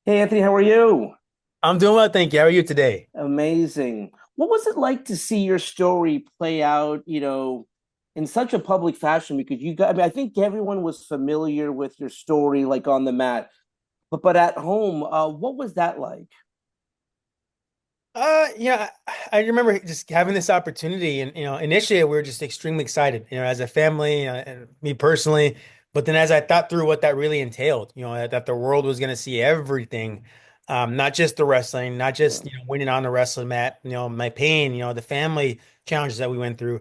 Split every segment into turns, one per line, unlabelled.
Hey Anthony, how are you?
I'm doing well, thank you. How are you today?
Amazing. What was it like to see your story play out, in such a public fashion? Because I mean, I think everyone was familiar with your story, like on the mat, but at home, what was that like?
Yeah, I remember just having this opportunity, and initially we were just extremely excited, as a family, and me personally. But then, as I thought through what that really entailed, that the world was going to see everything, not just the wrestling, not
Yeah,
just winning on the wrestling mat, my pain, the family challenges that we went through.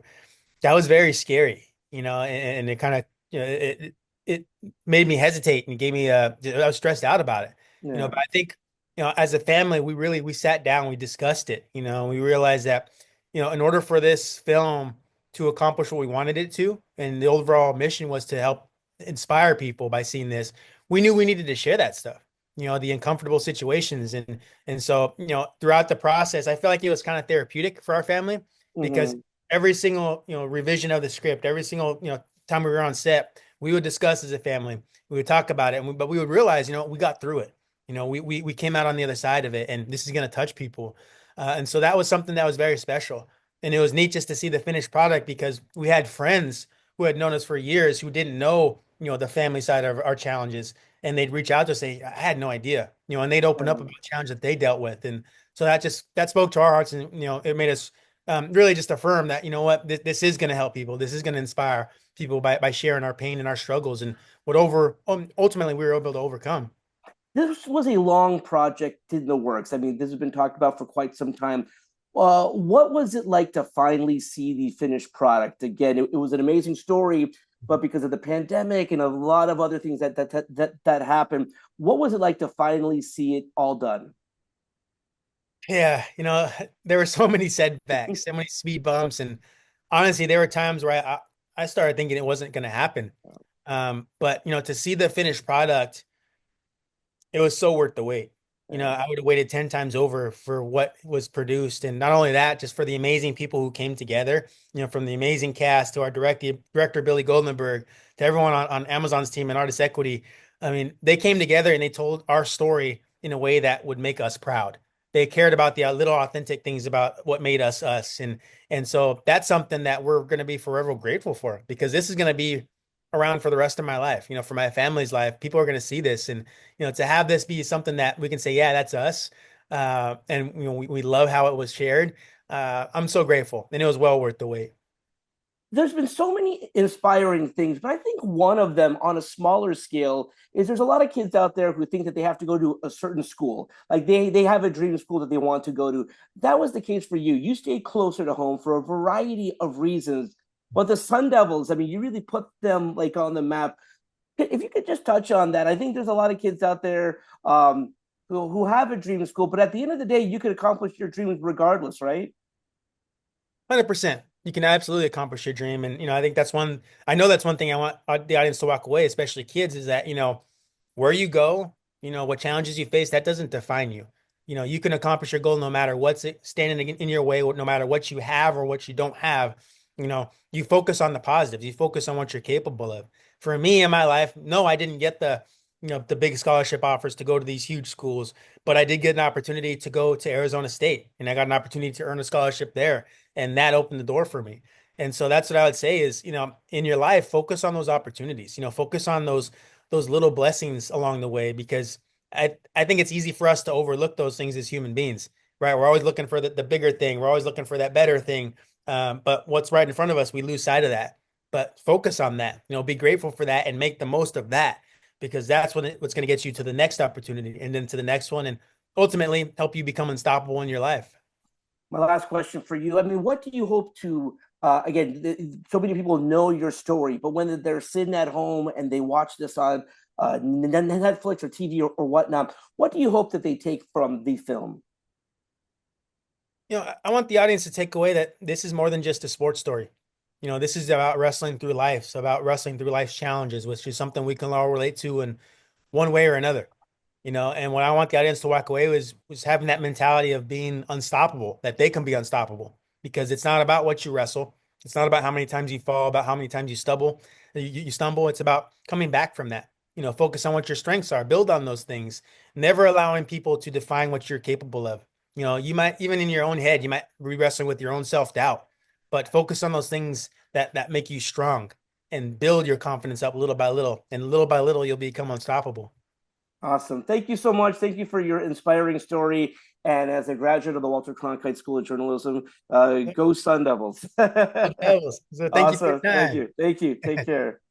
That was very scary, and it kind of, it made me hesitate and gave me I was stressed out about it,
yeah,
but I think, as a family, we sat down, we discussed it, we realized that, in order for this film to accomplish what we wanted it to, and the overall mission was to help inspire people by seeing this, we knew we needed to share that stuff, the uncomfortable situations. And so, throughout the process, I felt like it was kind of therapeutic for our family because
hmm,
every single revision of the script, every single time we were on set, we would discuss as a family. We would talk about it, but we would realize we got through it. We came out on the other side of it, and this is going to touch people. And so that was something that was very special, and it was neat just to see the finished product because we had friends who had known us for years who didn't know the family side of our challenges, and they'd reach out to us say, "I had no idea," and they'd open up
yeah.
about a challenge that they dealt with, and so that spoke to our hearts, and it made us really just affirm that, what, this is going to help people. This is going to inspire people by sharing our pain and our struggles and ultimately we were able to overcome.
This was a long project in the works. I mean, this has been talked about for quite some time. What was it like to finally see the finished product? Again, it was an amazing story, but because of the pandemic and a lot of other things that happened, what was it like to finally see it all done?
Yeah, there were so many setbacks, so many speed bumps, and honestly, there were times where I started thinking it wasn't going to happen. But to see the finished product, it was so worth the wait.
Yeah.
I would have waited 10 times over for what was produced. And not only that, just for the amazing people who came together, from the amazing cast to our director, Billy Goldenberg, to everyone on Amazon's team and Artist Equity. I mean, they came together and they told our story in a way that would make us proud. They cared about the little authentic things about what made us us. And so that's something that we're going to be forever grateful for because this is going to be around for the rest of my life, for my family's life. People are going to see this, and to have this be something that we can say, yeah, that's us. And we love how it was shared. I'm so grateful, and it was well worth the wait.
There's been so many inspiring things, but I think one of them on a smaller scale is there's a lot of kids out there who think that they have to go to a certain school. Like they have a dream school that they want to go to. That was the case for you. You stayed closer to home for a variety of reasons. But the Sun Devils, I mean, you really put them like on the map. If you could just touch on that, I think there's a lot of kids out there who have a dream school, but at the end of the day, you could accomplish your dreams regardless, right?
100%. You can absolutely accomplish your dream, and I think I know that's one thing I want the audience to walk away, especially kids, is that where you go, what challenges you face, that doesn't define you. You can accomplish your goal no matter what's standing in your way, no matter what you have or what you don't have. You focus on the positives, you focus on what you're capable of. For me in my life, no, I didn't get the big scholarship offers to go to these huge schools, but I did get an opportunity to go to Arizona State, and I got an opportunity to earn a scholarship there, and that opened the door for me. And so that's what I would say is, in your life, focus on those opportunities, focus on those little blessings along the way because I think it's easy for us to overlook those things as human beings, right? We're always looking for the bigger thing. We're always looking for that better thing. But what's right in front of us, we lose sight of that. But focus on that, be grateful for that and make the most of that because that's what's going to get you to the next opportunity and then to the next one and ultimately help you become unstoppable in your life.
My last question for you. I mean, what do you hope to, again, so many people know your story, but when they're sitting at home and they watch this on Netflix or TV or whatnot, what do you hope that they take from the film?
I want the audience to take away that this is more than just a sports story. This is about wrestling through life. It's about wrestling through life's challenges, which is something we can all relate to in one way or another. And what I want the audience to walk away was having that mentality of being unstoppable, that they can be unstoppable because it's not about what you wrestle. It's not about how many times you fall, about how many times you stumble. You stumble. It's about coming back from that. focus on what your strengths are, build on those things, never allowing people to define what you're capable of. You might, even in your own head, you might be wrestling with your own self-doubt, but focus on those things that make you strong and build your confidence up little by little. And little by little, you'll become unstoppable.
Awesome. Thank you so much. Thank you for your inspiring story. And as a graduate of the Walter Cronkite School of Journalism, go Sun Devils.
So thank you for your
Awesome. Thank
time.
you. Thank you. Take care.